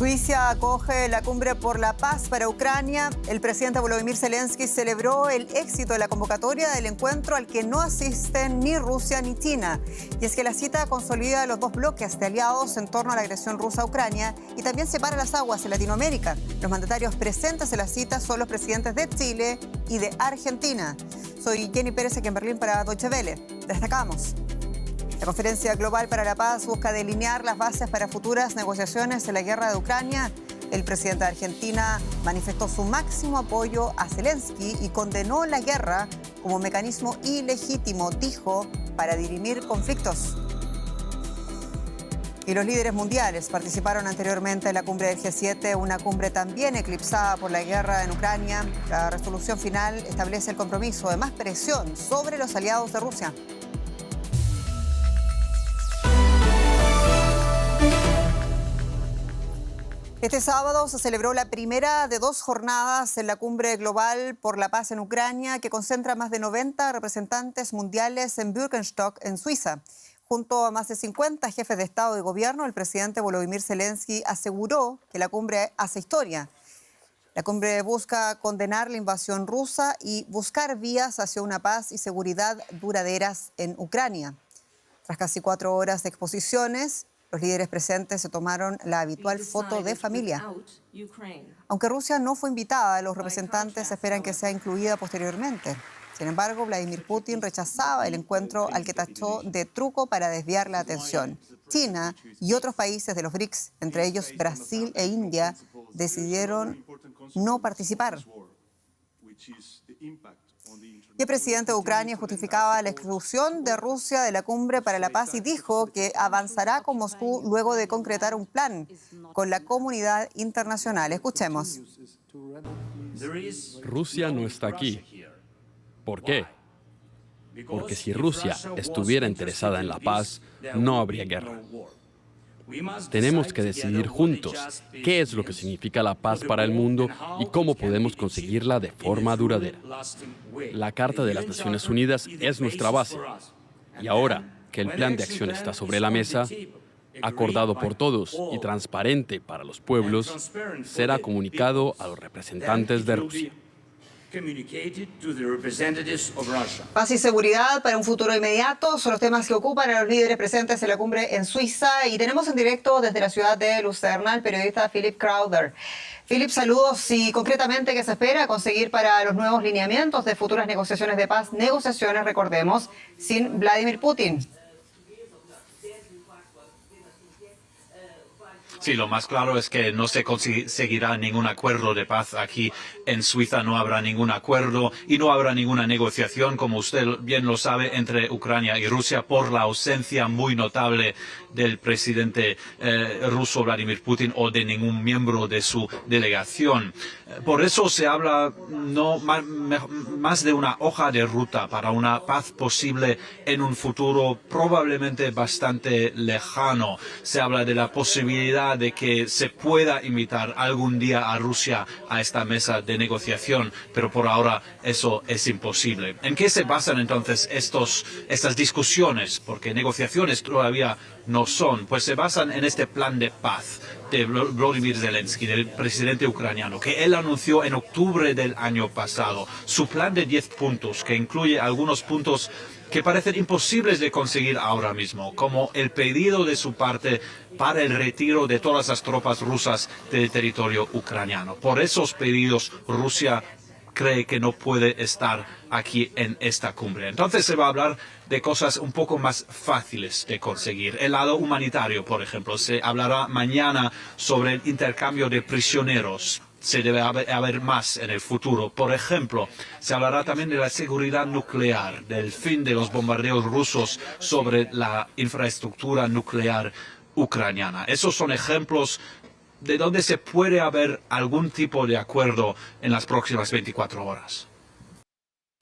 Suiza acoge la cumbre por la paz para Ucrania. El presidente Volodymyr Zelensky celebró el éxito de la convocatoria del encuentro al que no asisten ni Rusia ni China. Y es que la cita consolida los dos bloques de aliados en torno a la agresión rusa a Ucrania y también separa las aguas en Latinoamérica. Los mandatarios presentes en la cita son los presidentes de Chile y de Argentina. Soy Jenny Pérez aquí en Berlín para Deutsche Welle. Destacamos. La Conferencia Global para la Paz busca delinear las bases para futuras negociaciones en la guerra de Ucrania. El presidente de Argentina manifestó su máximo apoyo a Zelensky y condenó la guerra como mecanismo ilegítimo, dijo, para dirimir conflictos. Y los líderes mundiales participaron anteriormente en la cumbre del G7, una cumbre también eclipsada por la guerra en Ucrania. La resolución final establece el compromiso de más presión sobre los aliados de Rusia. Este sábado se celebró la primera de dos jornadas en la Cumbre Global por la Paz en Ucrania, que concentra más de 90 representantes mundiales en Birkenstock, en Suiza. Junto a más de 50 jefes de Estado y Gobierno, el presidente Volodymyr Zelensky aseguró que la cumbre hace historia. La cumbre busca condenar la invasión rusa y buscar vías hacia una paz y seguridad duraderas en Ucrania. Tras casi 4 horas de exposiciones, los líderes presentes se tomaron la habitual foto de familia. Aunque Rusia no fue invitada, los representantes esperan que sea incluida posteriormente. Sin embargo, Vladimir Putin rechazaba el encuentro al que tachó de truco para desviar la atención. China y otros países de los BRICS, entre ellos Brasil e India, decidieron no participar. Y el presidente de Ucrania justificaba la exclusión de Rusia de la cumbre para la paz y dijo que avanzará con Moscú luego de concretar un plan con la comunidad internacional. Escuchemos. Rusia no está aquí. ¿Por qué? Porque si Rusia estuviera interesada en la paz, no habría guerra. Tenemos que decidir juntos qué es lo que significa la paz para el mundo y cómo podemos conseguirla de forma duradera. La Carta de las Naciones Unidas es nuestra base. Y ahora que el plan de acción está sobre la mesa, acordado por todos y transparente para los pueblos, será comunicado a los representantes de Rusia. Paz y seguridad para un futuro inmediato son los temas que ocupan a los líderes presentes en la cumbre en Suiza. Y tenemos en directo desde la ciudad de Lucerna al periodista Philip Crowder. Philip, saludos. Y concretamente, ¿qué se espera conseguir para los nuevos lineamientos de futuras negociaciones de paz? Negociaciones, recordemos, sin Vladimir Putin. Sí, lo más claro es que no se conseguirá ningún acuerdo de paz aquí en Suiza, no habrá ningún acuerdo y no habrá ninguna negociación, como usted bien lo sabe, entre Ucrania y Rusia por la ausencia muy notable del presidente ruso Vladimir Putin o de ningún miembro de su delegación. Por eso se habla más de una hoja de ruta para una paz posible en un futuro probablemente bastante lejano. Se habla de la posibilidad de que se pueda invitar algún día a Rusia a esta mesa de negociación, pero por ahora eso es imposible. ¿En qué se basan entonces estas discusiones? Porque negociaciones todavía no son, pues se basan en este plan de paz de Volodymyr Zelensky, del presidente ucraniano, que él anunció en octubre del año pasado. Su plan de 10 puntos, que incluye algunos puntos que parecen imposibles de conseguir ahora mismo, como el pedido de su parte para el retiro de todas las tropas rusas del territorio ucraniano. Por esos pedidos, Rusia cree que no puede estar aquí en esta cumbre. Entonces se va a hablar de cosas un poco más fáciles de conseguir. El lado humanitario, por ejemplo, se hablará mañana sobre el intercambio de prisioneros. Se debe haber más en el futuro. Por ejemplo, se hablará también de la seguridad nuclear, del fin de los bombardeos rusos sobre la infraestructura nuclear ucraniana. Esos son ejemplos de donde se puede haber algún tipo de acuerdo en las próximas 24 horas.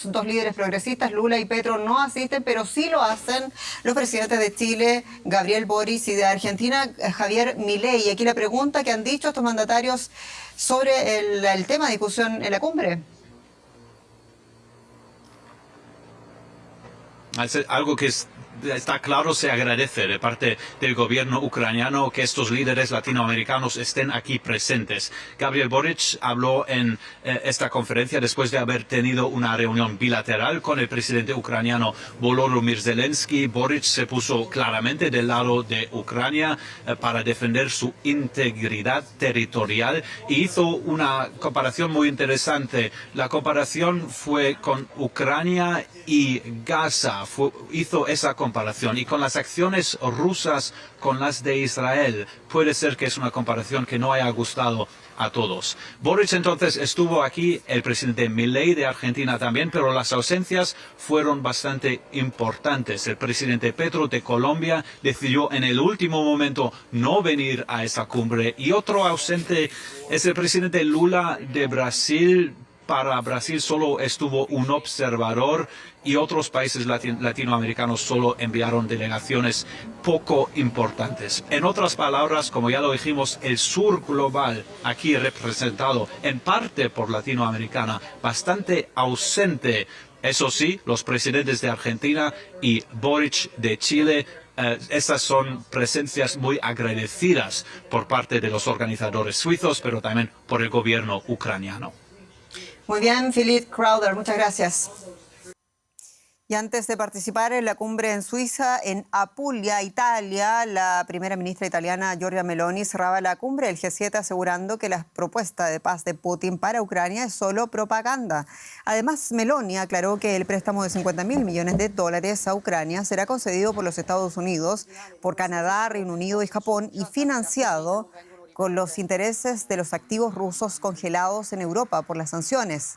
Dos líderes progresistas, Lula y Petro, no asisten, pero sí lo hacen los presidentes de Chile, Gabriel Boric, y de Argentina, Javier Milei. Y aquí la pregunta que han dicho estos mandatarios sobre el tema de discusión en la cumbre. Es algo que es está claro, se agradece de parte del gobierno ucraniano que estos líderes latinoamericanos estén aquí presentes. Gabriel Boric habló en esta conferencia después de haber tenido una reunión bilateral con el presidente ucraniano Volodymyr Zelensky. Boric se puso claramente del lado de Ucrania para defender su integridad territorial y hizo una comparación muy interesante. La comparación fue con Ucrania y Gaza. Hizo esa comparación, y con las acciones rusas con las de Israel. Puede ser que es una comparación que no haya gustado a todos. Boric entonces estuvo aquí, el presidente Milei de Argentina también, pero las ausencias fueron bastante importantes. El presidente Petro de Colombia decidió en el último momento no venir a esa cumbre, y otro ausente es el presidente Lula de Brasil. Para Brasil solo estuvo un observador, y otros países latinoamericanos solo enviaron delegaciones poco importantes. En otras palabras, como ya lo dijimos, el sur global, aquí representado en parte por Latinoamericana, bastante ausente. Eso sí, los presidentes de Argentina y Boric de Chile, estas son presencias muy agradecidas por parte de los organizadores suizos, pero también por el gobierno ucraniano. Muy bien, Philip Crowder, muchas gracias. Y antes de participar en la cumbre en Suiza, en Apulia, Italia, la primera ministra italiana Giorgia Meloni cerraba la cumbre del G7 asegurando que la propuesta de paz de Putin para Ucrania es solo propaganda. Además, Meloni aclaró que el préstamo de $50.000 millones a Ucrania será concedido por los Estados Unidos, por Canadá, Reino Unido y Japón, y financiado con los intereses de los activos rusos congelados en Europa por las sanciones.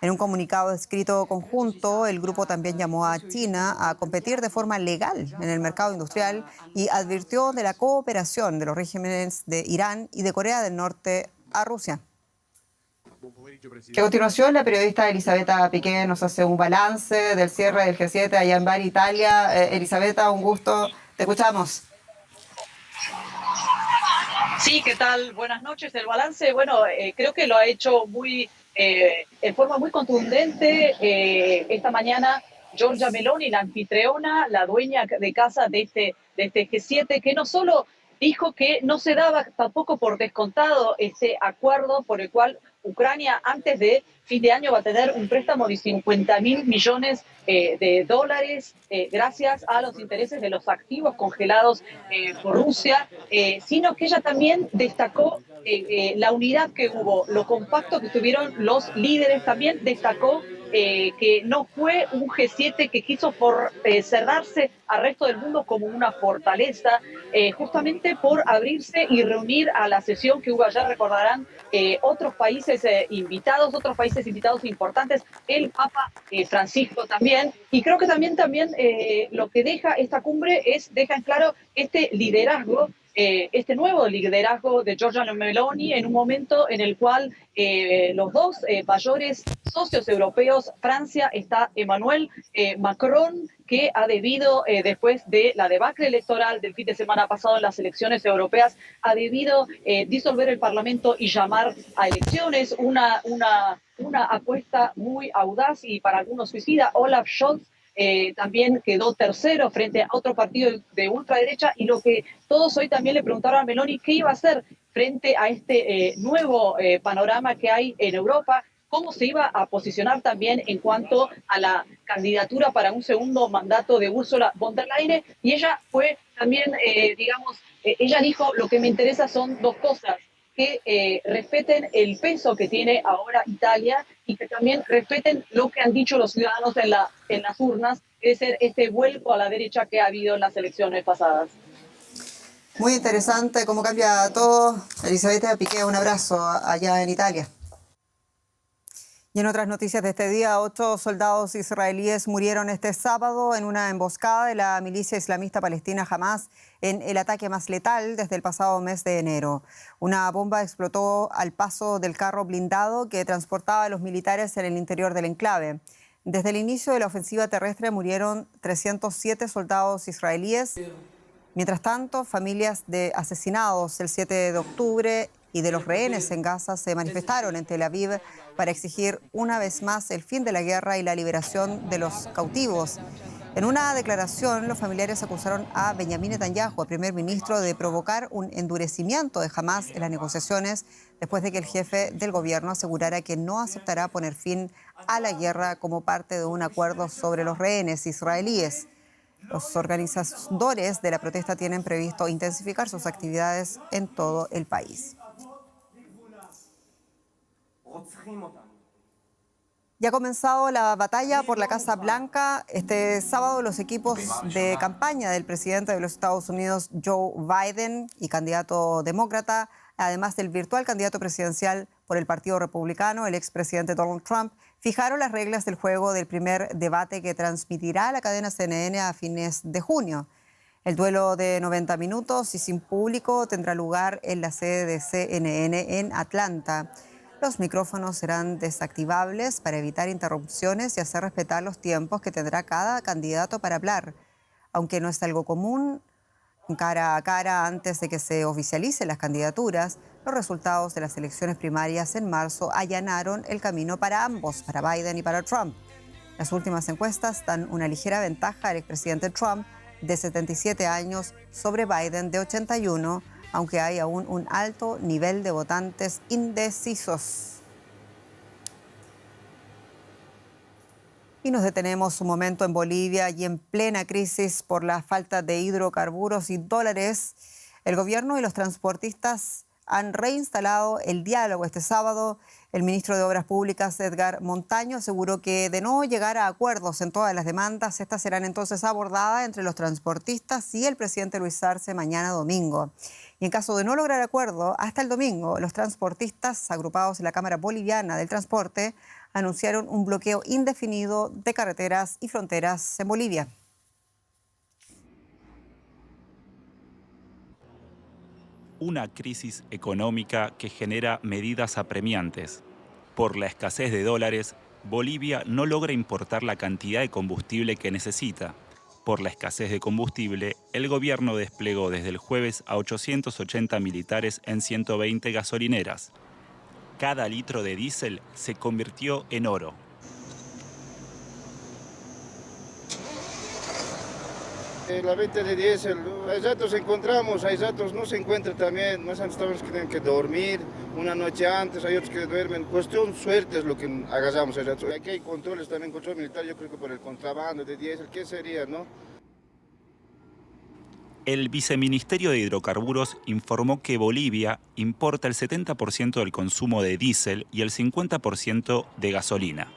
En un comunicado escrito conjunto, el grupo también llamó a China a competir de forma legal en el mercado industrial y advirtió de la cooperación de los regímenes de Irán y de Corea del Norte a Rusia. A continuación, la periodista Elisabetta Piqué nos hace un balance del cierre del G7 allá en Bari, Italia. Elisabetta, un gusto. Te escuchamos. Sí, ¿qué tal? Buenas noches. El balance, bueno, creo que lo ha hecho en forma muy contundente. Esta mañana, Giorgia Meloni, la anfitriona, la dueña de casa de este G7, que no solo dijo que no se daba tampoco por descontado este acuerdo por el cual Ucrania antes de fin de año va a tener un préstamo de $50.000 millones gracias a los intereses de los activos congelados por Rusia, sino que ella también destacó la unidad que hubo, lo compacto que tuvieron los líderes. También destacó que no fue un G7 que quiso cerrarse al resto del mundo como una fortaleza, justamente por abrirse y reunir a la sesión que hubo ayer, recordarán, otros países invitados importantes, el Papa Francisco también. Y creo que también lo que deja esta cumbre deja en claro este liderazgo, este nuevo liderazgo de Giorgia Meloni en un momento en el cual los dos mayores socios europeos, Francia, está Emmanuel Macron, que ha debido, después de la debacle electoral del fin de semana pasado en las elecciones europeas, ha debido disolver el Parlamento y llamar a elecciones, una apuesta muy audaz y para algunos suicida. Olaf Scholz también quedó tercero frente a otro partido de ultraderecha, y lo que todos hoy también le preguntaron a Meloni, ¿qué iba a hacer frente a este nuevo panorama que hay en Europa? ¿Cómo se iba a posicionar también en cuanto a la candidatura para un segundo mandato de Ursula von der Leyen? Y ella fue también, ella dijo, lo que me interesa son dos cosas: que respeten el peso que tiene ahora Italia y que también respeten lo que han dicho los ciudadanos en las urnas, es este vuelco a la derecha que ha habido en las elecciones pasadas. Muy interesante cómo cambia todo. Elisabetta Piqué, un abrazo allá en Italia. Y en otras noticias de este día, 8 soldados israelíes murieron este sábado en una emboscada de la milicia islamista palestina Hamas en el ataque más letal desde el pasado mes de enero. Una bomba explotó al paso del carro blindado que transportaba a los militares en el interior del enclave. Desde el inicio de la ofensiva terrestre murieron 307 soldados israelíes. Mientras tanto, familias de asesinados el 7 de octubre y de los rehenes en Gaza se manifestaron en Tel Aviv para exigir una vez más el fin de la guerra y la liberación de los cautivos. En una declaración, los familiares acusaron a Benjamín Netanyahu, el primer ministro, de provocar un endurecimiento de Hamás en las negociaciones después de que el jefe del gobierno asegurara que no aceptará poner fin a la guerra como parte de un acuerdo sobre los rehenes israelíes. Los organizadores de la protesta tienen previsto intensificar sus actividades en todo el país. Ya ha comenzado la batalla por la Casa Blanca. Este sábado los equipos de campaña del presidente de los Estados Unidos, Joe Biden, y candidato demócrata, además del virtual candidato presidencial por el Partido Republicano, el expresidente Donald Trump, fijaron las reglas del juego del primer debate que transmitirá la cadena CNN a fines de junio. El duelo de 90 minutos y sin público tendrá lugar en la sede de CNN en Atlanta. Los micrófonos serán desactivables para evitar interrupciones y hacer respetar los tiempos que tendrá cada candidato para hablar. Aunque no es algo común, cara a cara antes de que se oficialicen las candidaturas, los resultados de las elecciones primarias en marzo allanaron el camino para ambos, para Biden y para Trump. Las últimas encuestas dan una ligera ventaja al expresidente Trump, de 77 años, sobre Biden, de 81, aunque hay aún un alto nivel de votantes indecisos. Y nos detenemos un momento en Bolivia y en plena crisis por la falta de hidrocarburos y dólares. El gobierno y los transportistas han reinstalado el diálogo este sábado. El ministro de Obras Públicas, Edgar Montaño, aseguró que de no llegar a acuerdos en todas las demandas, estas serán entonces abordadas entre los transportistas y el presidente Luis Arce mañana domingo. Y en caso de no lograr acuerdo, hasta el domingo, los transportistas agrupados en la Cámara Boliviana del Transporte anunciaron un bloqueo indefinido de carreteras y fronteras en Bolivia. Una crisis económica que genera medidas apremiantes. Por la escasez de dólares, Bolivia no logra importar la cantidad de combustible que necesita. Por la escasez de combustible, el gobierno desplegó desde el jueves a 880 militares en 120 gasolineras. Cada litro de diésel se convirtió en oro. La venta de diésel, hay ratos encontramos, hay ratos no se encuentra también, más estamos que tienen que dormir una noche antes, hay otros que duermen, cuestión suerte es lo que agarramos. Aquí hay controles también, control militar, yo creo que por el contrabando de diésel, ¿qué sería, no? El Viceministerio de Hidrocarburos informó que Bolivia importa el 70% del consumo de diésel y el 50% de gasolina.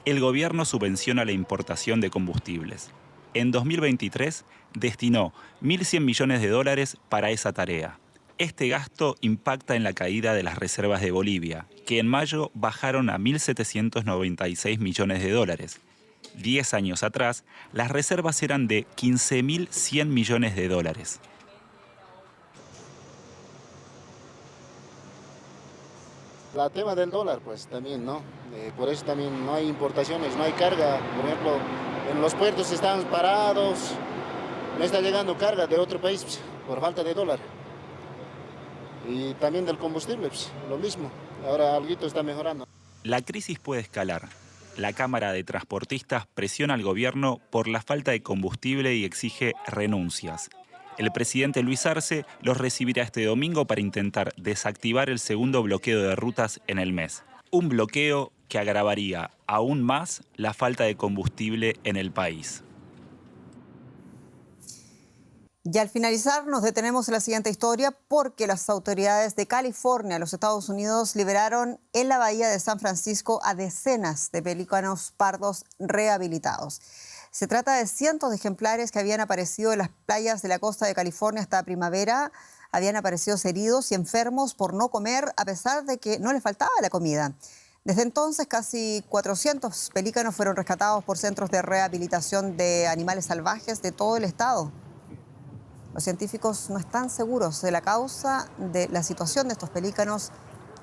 El gobierno subvenciona la importación de combustibles. En 2023 destinó 1.100 millones de dólares para esa tarea. Este gasto impacta en la caída de las reservas de Bolivia, que en mayo bajaron a 1.796 millones de dólares. 10 años atrás, las reservas eran de 15.100 millones de dólares. El tema del dólar, pues también, ¿no? Por eso también no hay importaciones, no hay carga. Por ejemplo, en los puertos están parados, no está llegando carga de otro país pues, por falta de dólar. Y también del combustible, pues, lo mismo. Ahora algo está mejorando. La crisis puede escalar. La Cámara de Transportistas presiona al gobierno por la falta de combustible y exige renuncias. El presidente Luis Arce los recibirá este domingo para intentar desactivar el segundo bloqueo de rutas en el mes. Un bloqueo que agravaría aún más la falta de combustible en el país. Y al finalizar nos detenemos en la siguiente historia porque las autoridades de California, los Estados Unidos, liberaron en la bahía de San Francisco a decenas de pelícanos pardos rehabilitados. Se trata de cientos de ejemplares que habían aparecido en las playas de la costa de California esta primavera. Habían aparecido heridos y enfermos por no comer a pesar de que no les faltaba la comida. Desde entonces, casi 400 pelícanos fueron rescatados por centros de rehabilitación de animales salvajes de todo el estado. Los científicos no están seguros de la causa de la situación de estos pelícanos.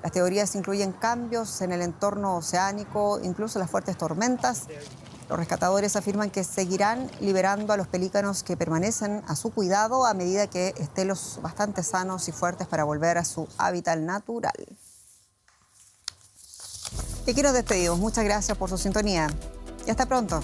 Las teorías incluyen cambios en el entorno oceánico, incluso las fuertes tormentas. Los rescatadores afirman que seguirán liberando a los pelícanos que permanecen a su cuidado a medida que estén los bastante sanos y fuertes para volver a su hábitat natural. Y aquí nos despedimos. Muchas gracias por su sintonía y hasta pronto.